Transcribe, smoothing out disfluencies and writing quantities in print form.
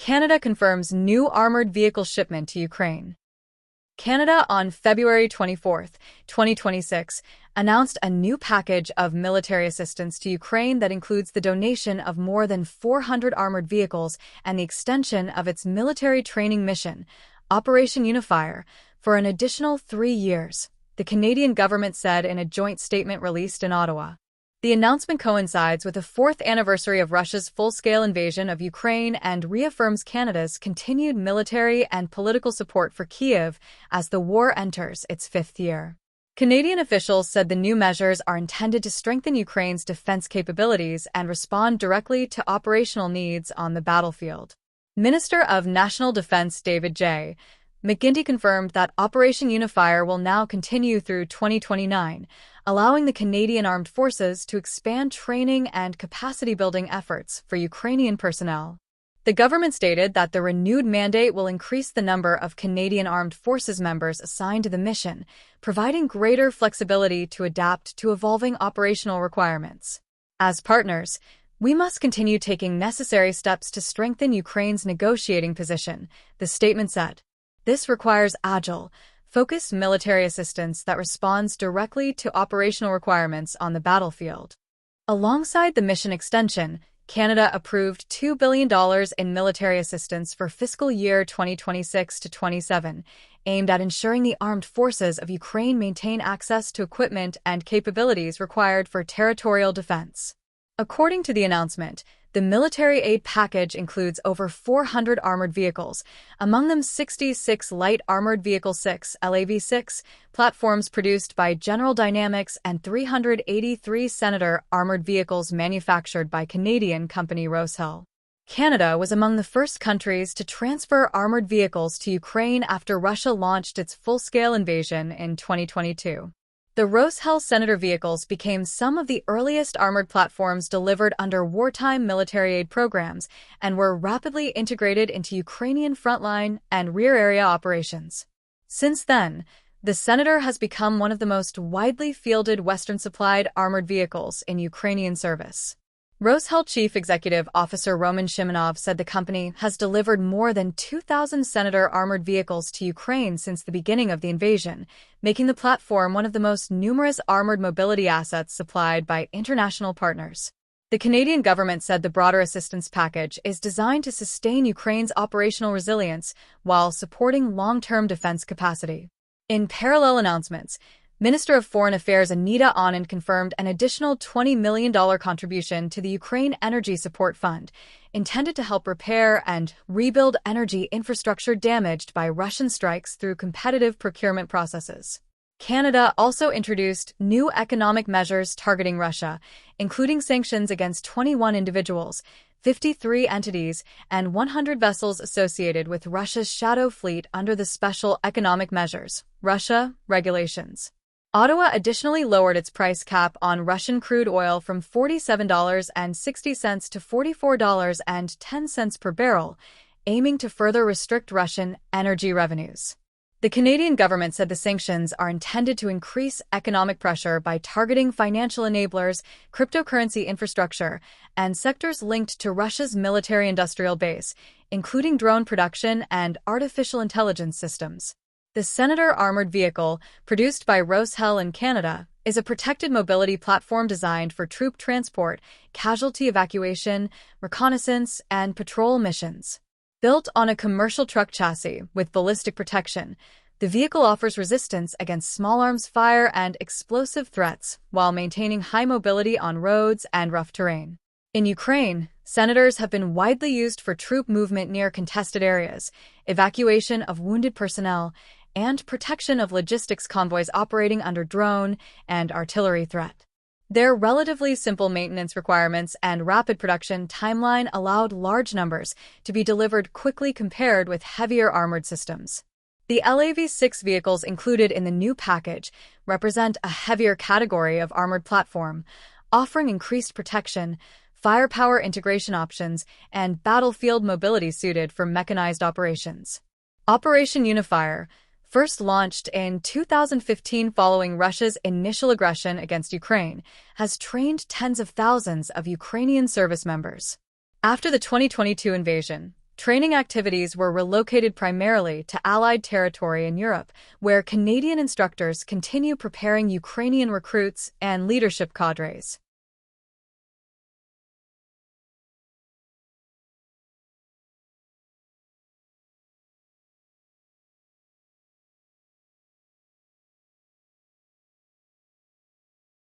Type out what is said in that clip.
Canada confirms new armored vehicle shipment to Ukraine. Canada, on February 24, 2026, announced a new package of military assistance to Ukraine that includes the donation of more than 400 armored vehicles and the extension of its military training mission, Operation UNIFIER, for an additional 3 years, the Canadian government said in a joint statement released in Ottawa. The announcement coincides with the 4th anniversary of Russia's full-scale invasion of Ukraine and reaffirms Canada's continued military and political support for Kyiv as the war enters its 5th year. Canadian officials said the new measures are intended to strengthen Ukraine's defense capabilities and respond directly to operational needs on the battlefield. Minister of National Defense David J. McGuinty confirmed that Operation UNIFIER will now continue through 2029, allowing the Canadian Armed Forces to expand training and capacity-building efforts for Ukrainian personnel. The government stated that the renewed mandate will increase the number of Canadian Armed Forces members assigned to the mission, providing greater flexibility to adapt to evolving operational requirements. As partners, we must continue taking necessary steps to strengthen Ukraine's negotiating position, the statement said. This requires agile, focused military assistance that responds directly to operational requirements on the battlefield. Alongside the mission extension, Canada approved $2 billion in military assistance for fiscal year 2026 to 27, aimed at ensuring the armed forces of Ukraine maintain access to equipment and capabilities required for territorial defense. According to the announcement, the military aid package includes over 400 armored vehicles, among them 66 Light Armored Vehicle 6 (LAV-6) platforms produced by General Dynamics and 383 Senator armored vehicles manufactured by Canadian company Rosehill. Canada was among the first countries to transfer armored vehicles to Ukraine after Russia launched its full-scale invasion in 2022. The Rosehill Senator vehicles became some of the earliest armored platforms delivered under wartime military aid programs and were rapidly integrated into Ukrainian frontline and rear area operations. Since then, the Senator has become one of the most widely fielded Western-supplied armored vehicles in Ukrainian service. Rosehill Chief Executive Officer Roman Shimonov said the company has delivered more than 2,000 Senator armored vehicles to Ukraine since the beginning of the invasion, making the platform one of the most numerous armored mobility assets supplied by international partners. The Canadian government said the broader assistance package is designed to sustain Ukraine's operational resilience while supporting long-term defense capacity. In parallel announcements, Minister of Foreign Affairs Anita Anand confirmed an additional $20 million contribution to the Ukraine Energy Support Fund, intended to help repair and rebuild energy infrastructure damaged by Russian strikes through competitive procurement processes. Canada also introduced new economic measures targeting Russia, including sanctions against 21 individuals, 53 entities, and 100 vessels associated with Russia's shadow fleet under the Special Economic Measures (Russia) regulations. Ottawa additionally lowered its price cap on Russian crude oil from $47.60 to $44.10 per barrel, aiming to further restrict Russian energy revenues. The Canadian government said the sanctions are intended to increase economic pressure by targeting financial enablers, cryptocurrency infrastructure, and sectors linked to Russia's military-industrial base, including drone production and artificial intelligence systems. The Senator armored vehicle, produced by Rosehill in Canada, is a protected mobility platform designed for troop transport, casualty evacuation, reconnaissance, and patrol missions. Built on a commercial truck chassis with ballistic protection, the vehicle offers resistance against small arms fire and explosive threats while maintaining high mobility on roads and rough terrain. In Ukraine, Senators have been widely used for troop movement near contested areas, evacuation of wounded personnel, and protection of logistics convoys operating under drone and artillery threat. Their relatively simple maintenance requirements and rapid production timeline allowed large numbers to be delivered quickly compared with heavier armored systems. The LAV-6 vehicles included in the new package represent a heavier category of armored platform, offering increased protection, firepower integration options, and battlefield mobility suited for mechanized operations. Operation UNIFIER, first launched in 2015 following Russia's initial aggression against Ukraine, has trained tens of thousands of Ukrainian service members. After the 2022 invasion, Training activities were relocated primarily to Allied territory in Europe, where Canadian instructors continue preparing Ukrainian recruits and leadership cadres.